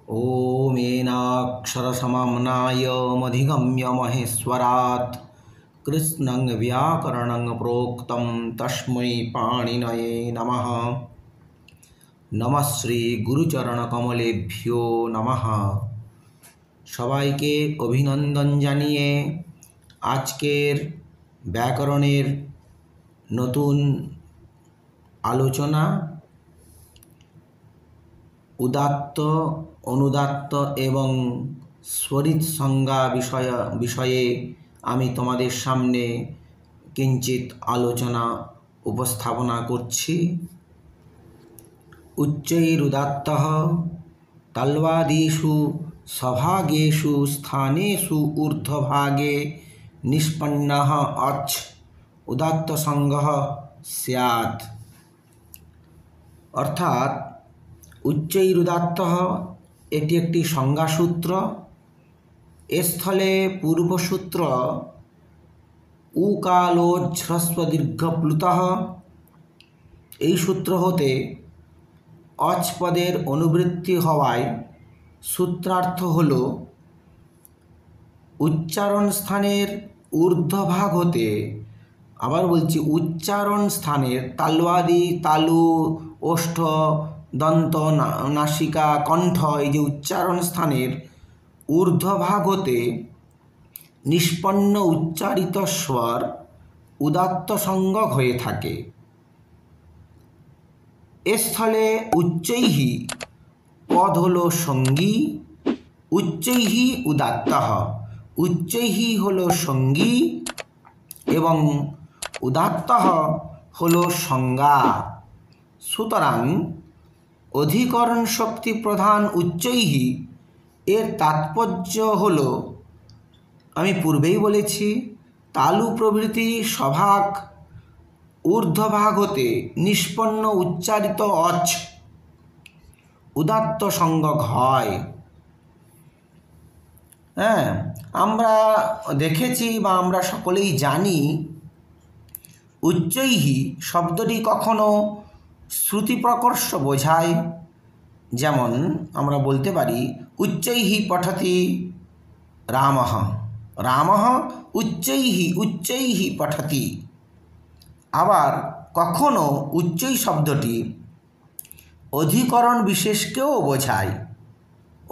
ॐ येनाक्षरसमाम्नाय मधिगम्य महेश्वरात् कृत्स्नं व्याकरणं प्रोक्तं तस्मै पाणिनये नमः। नमः श्री गुरुचरणकमलेभ्यो नमः। সবাইকে অভিনন্দন জানিয়ে আজকের ব্যাকরণের নতুন আলোচনা উদাত্ত, অনুদাত্ত এবং স্বরিত সংজ্ঞা বিষয়ে আমি তোমাদের সামনে কিঞ্চিত আলোচনা উপস্থাপনা করছি। উচ্চৈরুদাত্তঃ তালবাদিষু সভাগেষু স্থানেষু ঊর্ধ্বভাগে নিষ্পন্নঃ অচ্ উদাত্ত সংজ্ঞঃ স্যাৎ। অর্থাৎ উচ্চৈরুদাত্তঃ এটি একটি সংজ্ঞাসূত্র। এ স্থলে পূর্বসূত্র উকালোজ্ঝ্রস্বদীর্ঘপ্লুতঃ, এই সূত্র হতে অচ পদের অনুবৃত্তি হওয়ায় সূত্রার্থ হল উচ্চারণ স্থানের ঊর্ধ্বভাগ হতে, আবার বলছি উচ্চারণ স্থানের তালবাদি, তালু, ওষ্ঠ, দন্ত, নাসিকা, কণ্ঠ, এই যে উচ্চারণ স্থানের ঊর্ধ্বভাগ হতে নিষ্পন্ন উচ্চারিত স্বর উদাত্ত সংজ্ঞক হয়ে থাকে। এ স্থলে উচ্চৈহি পদ হল সঙ্গী, উচ্চৈহি উদাত্তঃ, উচ্চৈহি হল সঙ্গী এবং উদাত্তঃ হল সংজ্ঞা। সুতরাং অধিকরণ শক্তি প্রধান উচ্চৈহি এর তাৎপর্য হল, আমি পূর্বেই বলেছি, তালু প্রভৃতি সভাগ ঊর্ধ্বভাগ হতে নিষ্পন্ন উচ্চারিত অচ উদাত্ত সংজ্ঞক হয়। আমরা দেখেছি বা আমরা সকলেই জানি উচ্চৈহি শব্দটি কখনো শ্রুতি প্রকর্ষ বোঝায়। যেমন আমরা বলতে পারি উচ্চৈহি পঠতি রামঃ, রামঃ উচ্চৈহি উচ্চৈহি পঠতি। আবার কখনো উচ্চৈ শব্দটি অধিকরণ বিশেষকেও বোঝায়।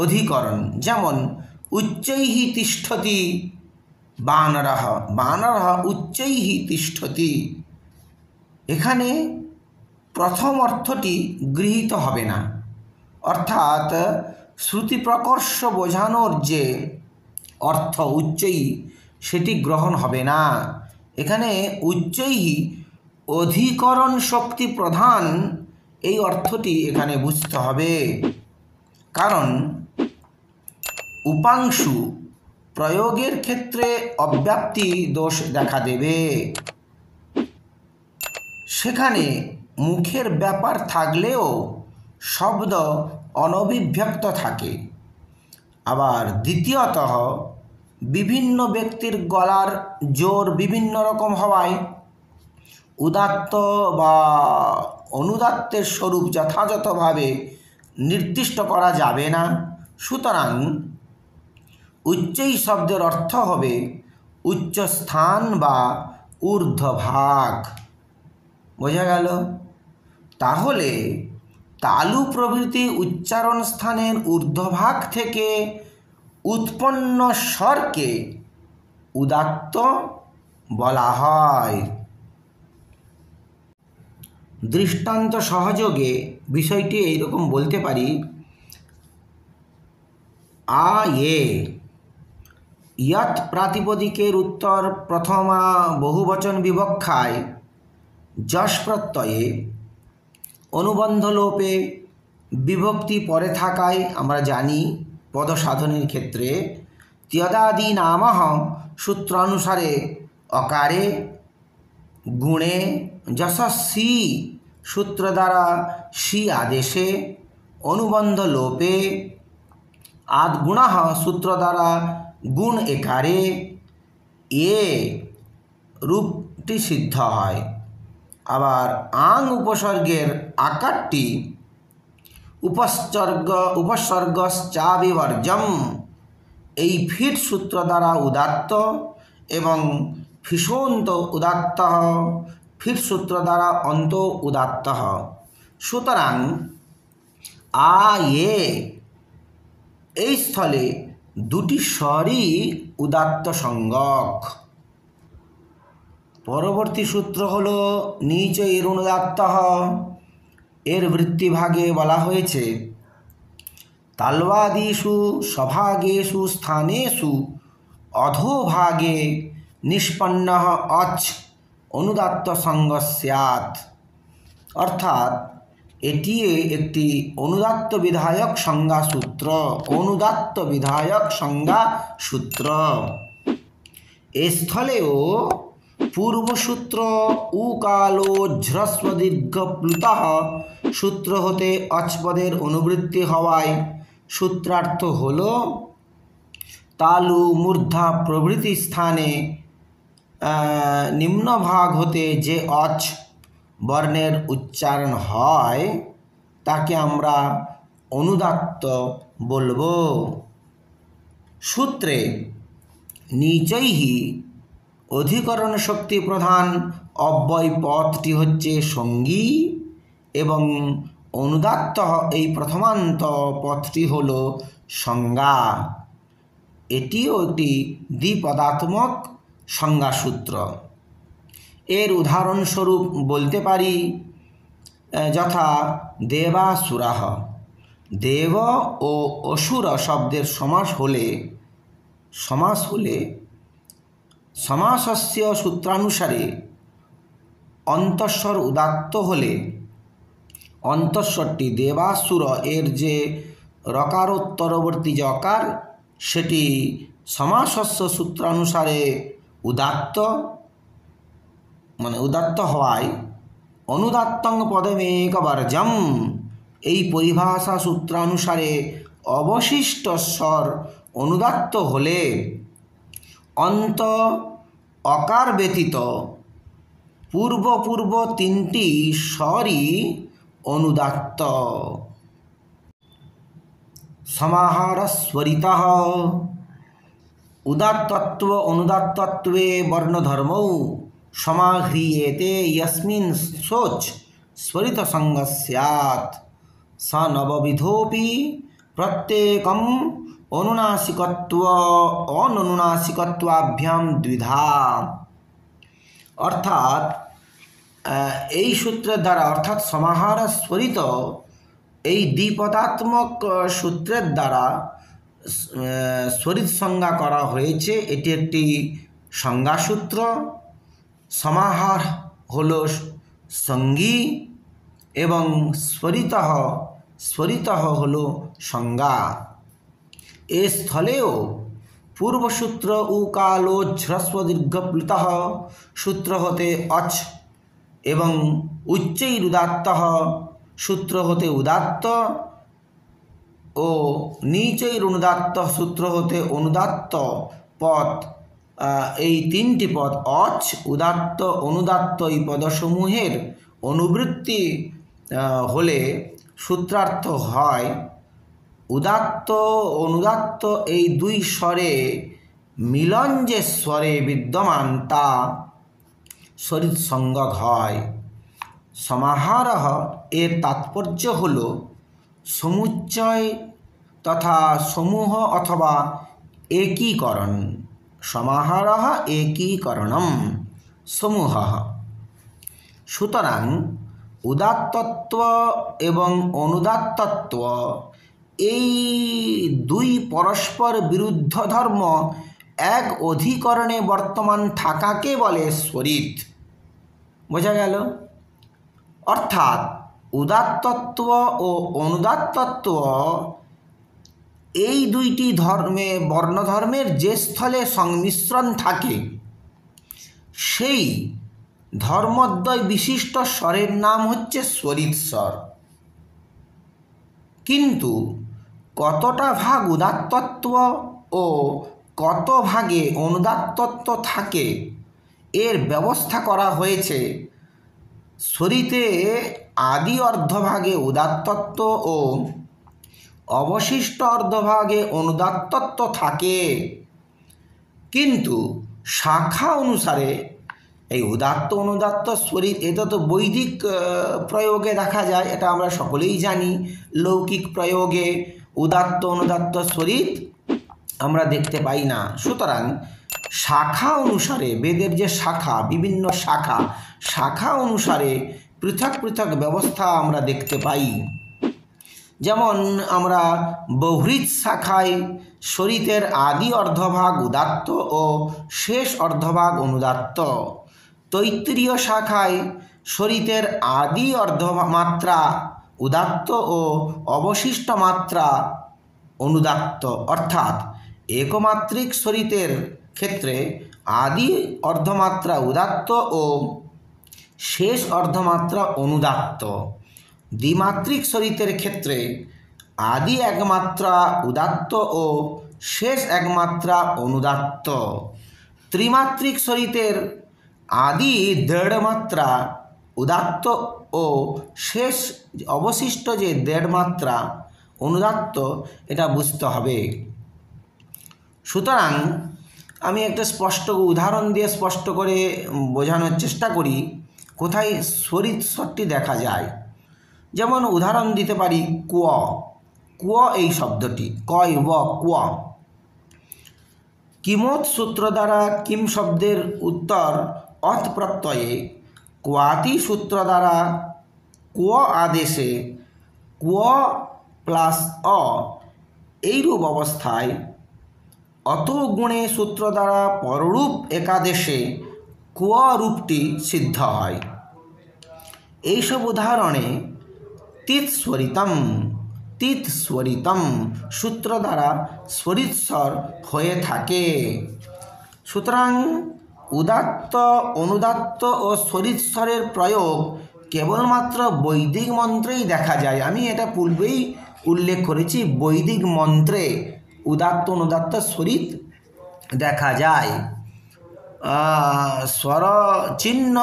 অধিকরণ যেমন উচ্চৈহি তিষ্ঠতি বানরঃ, বানরঃ উচ্চৈহি তিষ্ঠতি। এখানে প্রথম অর্থটি গৃহীত হবে না, অর্থাৎ শ্রুতি প্রকর্ষ বোঝানোর যে অর্থ উচ্চৈহি সেটি গ্রহণ হবে না। এখানে উচ্চৈহি অধিকরণ শক্তি প্রধান, এই অর্থটি এখানে বুঝতে হবে। কারণ উপাংশু প্রয়োগের ক্ষেত্রে অব্যাপ্তি দোষ দেখা দেবে। সেখানে মুখের ব্যাপার থাকলেও শব্দ অনভিব্যক্ত থাকে। আবার দ্বিতীয়তঃ বিভিন্ন ব্যক্তির গলার জোর বিভিন্ন রকম হওয়ায় উদাত্ত বা অনুদাত্তের স্বরূপ যথাযথভাবে নির্দিষ্ট করা যাবে না। সুতরাং উচ্চৈ শব্দের অর্থ হবে উচ্চস্থান বা ঊর্ধ্বভাগ। বোঝা গেল? তাহলে তালু প্রভৃতি উচ্চারণ স্থানের ঊর্ধ্বভাগ থেকে উৎপন্ন স্বরকে উদাত্ত বলা হয়। দৃষ্টান্ত সহযোগে বিষয়টি এইরকম বলতে পারি, আ এ ইয়ৎ প্রাতিপদিকের উত্তর প্রথমা বহুবচন বিবক্ষায় যশ প্রত্যয়ে অনুবন্ধ লোপে বিভক্তি পরে থাকায় আমরা জানি পদসাধনের ক্ষেত্রে ত্যদাদি নামঃ সূত্রানুসারে অকারে গুণে যশস্বী সূত্র দ্বারা সি আদেশে অনুবন্ধ লোপে আদ্গুণঃ সূত্র দ্বারা গুণ একারে এ রূপটি সিদ্ধ হয়। আবার আং উপসর্গের আকারটি উপসর্গশ্চাবিবর্জম, এই ফিট সূত্র দ্বারা উদাত্ত এবং ফিষন্ত উদাত্ত, ফিট সূত্র দ্বারা অন্ত উদাত্ত। সুতরাং আ এ এই স্থলে দুটি স্বরই উদাত্ত সঙ্গক। পরবর্তী সূত্র হল নিচৈরনুদাত্ত। এর বৃত্তিভাগে বলা হয়েছে তালবাদিষু সভাগেষু স্থানেষু অধোভাগে নিষ্পন্ন অচ অনুদাত্ত সঙ্গ স্যাৎ। অর্থাৎ এটি একটি অনুদাত্ত বিধায়ক সংজ্ঞা সূত্র। অনুদাত্ত বিধায়ক সংজ্ঞা সূত্র। এ স্থলেও পূর্বসূত্র উকালো ঝ্রস্বদীর্ঘ প্লুতঃ সূত্র হতে অচপদের অনুবৃত্তি হওয়ায় সূত্রার্থ হল তালু মূর্ধা প্রভৃতি স্থানে নিম্নভাগ হতে যে অচ বর্ণের উচ্চারণ হয় তাকে আমরা অনুদাত্ত বলবো। সূত্রে নিচৈহি অধিকরণ শক্তি প্রধান অব্যয় পদটি হচ্ছে সঙ্গী এবং অনুদাত্ত এই প্রথমান্ত পদটি হল সংজ্ঞা। এটিও একটি দ্বিপদাত্মক সংজ্ঞাসূত্র। এর উদাহরণস্বরূপ বলতে পারি যথা দেবাসুরাহ। দেব ও অসুর শব্দের সমাস হলে সমাসস্য সূত্রানুসারে অন্তঃস্বর উদাত্ত হলে অন্তঃস্বরটি দেবাসুর এর যে রকারোত্তরবর্তী যকার সেটি সমাসস্য সূত্রানুসারে উদাত্ত, মানে উদাত্ত হওয়ায় অনুদাত্তং পদমেকবর্জম এই পরিভাষা সূত্রানুসারে অবশিষ্ট স্বর অনুদাত্ত হলে অন্ত অকার ব্যতীত পূর্ব তিনটি স্বরই অনুদাত্ত। সমাহারস্বরিতঃ উদাত্তত্ব অনুদাত্তত্বে বর্ণধর্মৌ সমাহ্রিয়েতে यस्मिन् सोच स्वरित संग स्यात् स नवविधोऽपि प्रत्येकम् अनुनासिकत्व अनुनासिकत्वाभ्याम द्विधा। অর্থাৎ এই সূত্রের দ্বারা অর্থাৎ সমাহার স্বরিত এই দ্বিপদাত্মক সূত্রের দ্বারা স্বরিত সংজ্ঞা করা হয়েছে। এটি একটি সংজ্ঞাসূত্র। সমাহার হল সঙ্গী এবং স্বরিতঃ হল সংজ্ঞা। এ স্থলেও পূর্বসূত্র উকালো ঝ্রস্বদীর্ঘ প্লুতঃ সূত্র হতে অচ এবং উচ্চৈরুদাত্ত সূত্র হতে উদাত্ত ও নিচৈরনুদাত্ত সূত্র হতে অনুদাত্ত পদ, এই তিনটি পদ অচ উদাত্ত অনুদাত্ত এই পদসমূহের অনুবৃত্তি হলে সূত্রার্থ হয় উদাত্ত অনুদাত্ত এই দুই স্বরে মিলন যে স্বরে বিদ্যমান তা স্বরিত সংজ্ঞক হয়। সমাহারঃ এর তাৎপর্য হল সমুচ্চয় তথা সমূহ অথবা একীকরণ। সমাহারঃ একীকরণম সমূহঃ। সুতরাং উদাত্তত্ব এবং অনুদাত্তত্ব এই দুই পরস্পর বিরুদ্ধ ধর্ম এক অধিকরণে বর্তমান থাকাকে বলে স্বরিত। বোঝা গেল? অর্থাৎ উদাত্তত্ব ও অনুদাত্তত্ব এই দুইটি ধর্মে বর্ণধর্মের যে স্থলে সংমিশ্রণ থাকে সেই ধর্মদ্বয় বিশিষ্ট স্বরের নাম হচ্ছে স্বরিত স্বর। কিন্তু কতটা ভাগ উদাত্তত্ব ও কত ভাগে অনুদাত্তত্ব থাকে এর ব্যবস্থা করা হয়েছে স্বরিতে আদি অর্ধভাগে উদাত্তত্ব ও অবশিষ্ট অর্ধভাগে অনুদাত্তত্ব থাকে, কিন্তু শাখা অনুসারে এই উদাত্ত অনুদাত্ত স্বরিত, এটা তো বৈদিক প্রয়োগে দেখা যায়, এটা আমরা সকলেই জানি। লৌকিক প্রয়োগে উদাত্ত অনুদাত্ত স্বরিত আমরা দেখতে পাই না। সুতরাং শাখা অনুসারে, বেদের যে শাখা, বিভিন্ন শাখা, শাখা অনুসারে পৃথক পৃথক ব্যবস্থা আমরা দেখতে পাই। যেমন আমরা বহৃৎ শাখায় স্বরিতের আদি অর্ধভাগ উদাত্ত ও শেষ অর্ধভাগ অনুদাত্ত। তৈত্তিরীয় শাখায় স্বরিতের আদি অর্ধমাত্রা উদাত্ত ও অবশিষ্ট মাত্রা অনুদাত্ত, অর্থাৎ একমাত্রিক স্বরিতের ক্ষেত্রে আদি অর্ধমাত্রা উদাত্ত ও শেষ অর্ধমাত্রা অনুদাত্ত। দ্বিমাত্রিক স্বরিতের ক্ষেত্রে আদি একমাত্রা উদাত্ত ও শেষ একমাত্রা অনুদাত্ত। ত্রিমাত্রিক স্বরিতের আদি দেড় মাত্রা উদাত্ত ও শেষ অবশিষ্ট যে দেড় মাত্রা অনুদাত্ত, এটা বুঝতে হবে। সুতরাং আমি একটা স্পষ্ট উদাহরণ দিয়ে স্পষ্ট করে বোঝানোর চেষ্টা করি কোথায় স্বরিত স্বরটি দেখা যায়। যেমন উদাহরণ দিতে পারি কুয়। কুয় এই শব্দটি, কয় ব কুয়, কিমোত সূত্র দ্বারা কিম শব্দের উত্তর অথ প্রত্যয়ে, কোয়াতি সূত্র দ্বারা কুয় আদেশে কুয় প্লাস অ, এইরূপ অবস্থায় অত গুণে সূত্র দ্বারা পররূপ একাদেশে কুয় রূপটি সিদ্ধ হয়। এইসব উদাহরণে তিত স্বরিতম সূত্র দ্বারা স্বরিতস্বর হয়ে থাকে। সুতরাং উদাত্ত, অনুদাত্ত ও স্বরিতস্বরের প্রয়োগ কেবলমাত্র বৈদিক মন্ত্রেই দেখা যায়। আমি এটা পূর্বেই উল্লেখ করেছি, বৈদিক মন্ত্রে উদাত্ত অনুদাত্ত স্বরিত দেখা যায়। স্বর চিহ্ন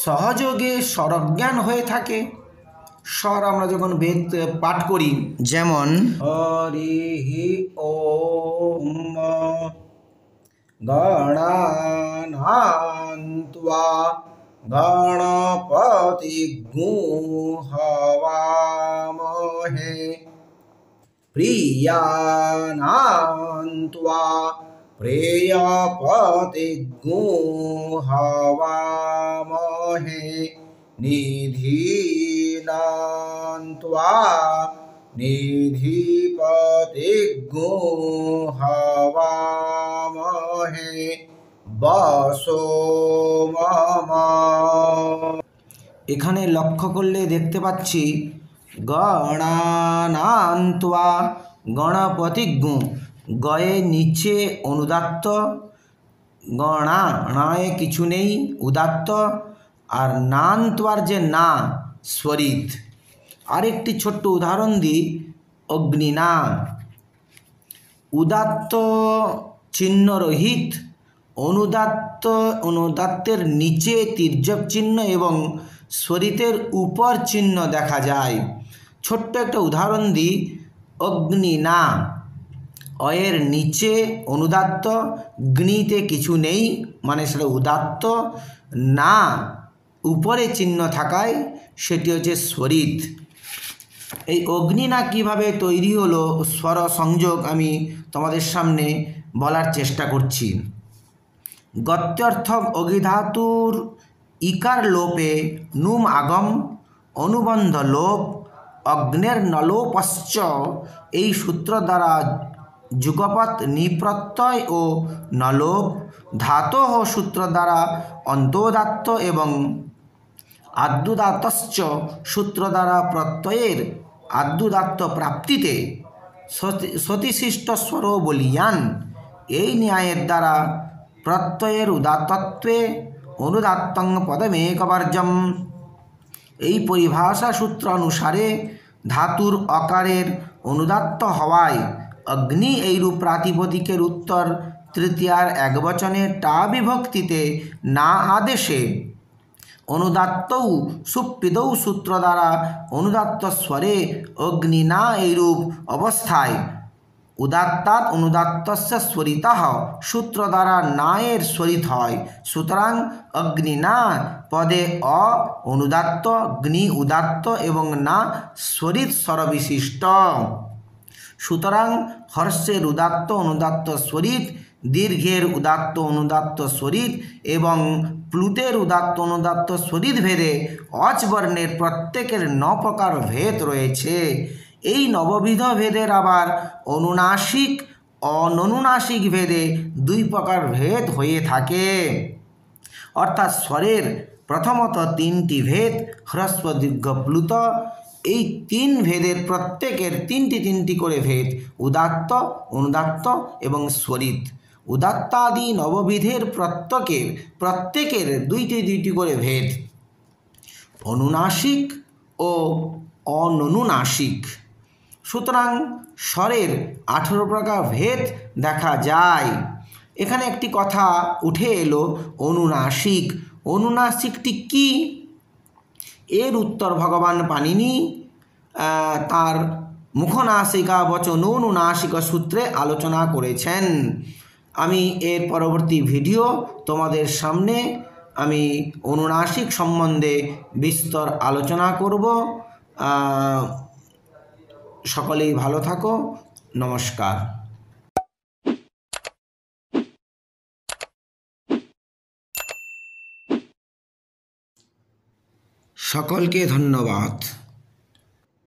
সহযোগে স্বরজ্ঞান হয়ে থাকে। স্বর আমরা যখন বেদ পাঠ করি, যেমন হরিহি ওম গণান্ত্বা গণপতিগ্ং হবামহে প্রিয়ানান্ত্বা প্রেয়পতিগ্ং হবামহে নিধীনান্ত্বা নিধিপতিগ্ং হবামহে বসো মম। এখানে লক্ষ্য করলে দেখতে পাচ্ছি গণানান্ত্বা গণপতিগ্ং, গয়ে নিচে অনুদাত্ত, গণা নায়ে কিছু নেই উদাত্ত, আর নান্তোয়ার যে না স্বরিত। আরেকটি ছোট্ট উদাহরণ দিই, অগ্নিনা। উদাত্ত চিহ্ন রহিত, অনুদাত্তের নিচে তির্যক চিহ্ন এবং স্বরিতের উপর চিহ্ন দেখা যায়। ছোট্ট একটা উদাহরণ দিই, অগ্নিনা, অয়ের নিচে অনুদাত্ত, গ্নিতে কিছু নেই মানে সেটা উদাত্ত, না উপরে চিহ্ন থাকায় সেটি হচ্ছে স্বরিত। এই অগ্নিনা কিভাবে তৈরি হলো স্বর সংযোগ আমি তোমাদের সামনে বলার চেষ্টা করছি। গত্যর্থক অগিধাতুর ইকার লোপে নুম আগম, অনুবন্ধ লোপ, অগ্নের নলোপশ্চ, এই সূত্র দ্বারা যুগপৎ নিপ্রত্যয় ও নলোপ, ধাতোঃ সূত্র দ্বারা অন্তোদাত্ত এবং আদ্যুদাত্তশ্চ সূত্র দ্বারা প্রত্যয়ের আদ্যুদাত্ত প্রাপ্তিতে সতিশিষ্ট স্বর বলিয়ান। এই ন্যায়ের দ্বারা প্রত্যয়ের উদাত্তত্বে অনুদাত্তং পদমেকবর্জম। এই পরিভাষা সূত্র অনুসারে ধাতুর অকারের অনুদাত্ত হওয়ায় অগ্নি এইরূপ প্রাতিপদিকের উত্তর তৃতীয়ার একবচনে টা বিভক্তিতে না আদেশে অনুদাত্তৌ সুপ্পিদৌ সূত্র দ্বারা অনুদাত্ত স্বরে অগ্নি না এইরূপ অবস্থায় উদাত্তাৎ অনুদাত্তস্য স্বরিতঃ সূত্র দ্বারা নায়ের স্বরিত হয়। সুতরাং অগ্নি না পদে অ অনুদাত্ত, গ্নি উদাত্ত এবং না স্বরিত স্বরবিশিষ্ট। সুতরাং হর্ষের উদাত্ত অনুদাত্ত স্বরিত, দীর্ঘের উদাত্ত অনুদাত্ত স্বরিত এবং প্লুতের উদাত্ত অনুদাত্ত স্বরিত ভেদে অজ বর্ণের প্রত্যেকের 9 প্রকার ভেদ রয়েছে। এই নববিধ ভেদের আবার অনুনাসিক অননুনাসিক ভেদে 2 প্রকার ভেদ হয়ে থাকে। অর্থাৎ স্বরের প্রথমত 3টি ভেদ, হ্রস্ব দীর্ঘ প্লুত। এই 3 ভেদের প্রত্যেকের 3টি করে ভেদ, উদাত্ত অনুদাত্ত এবং স্বরিত। উদাত্তাদি নববিধের প্রত্যেকের 2টি করে ভেদ, অনুনাসিক ও অননুনাসিক। সুতরাং স্বরের 18 প্রকার ভেদ দেখা যায়। এখানে একটি কথা উঠে এলো, অনুনাসিক। অনুনাসিকটি কি? এর উত্তর ভগবান পাণিনি তার মুখনাসিকা বচনোনুনাসিক সূত্রে আলোচনা করেছেন। আমি এর পরবর্তী ভিডিও তোমাদের সামনে আমি অনুনাসিক সম্বন্ধে বিস্তর আলোচনা করব। সকলেই ভালো থাকো। নমস্কার। সকলকে ধন্যবাদ।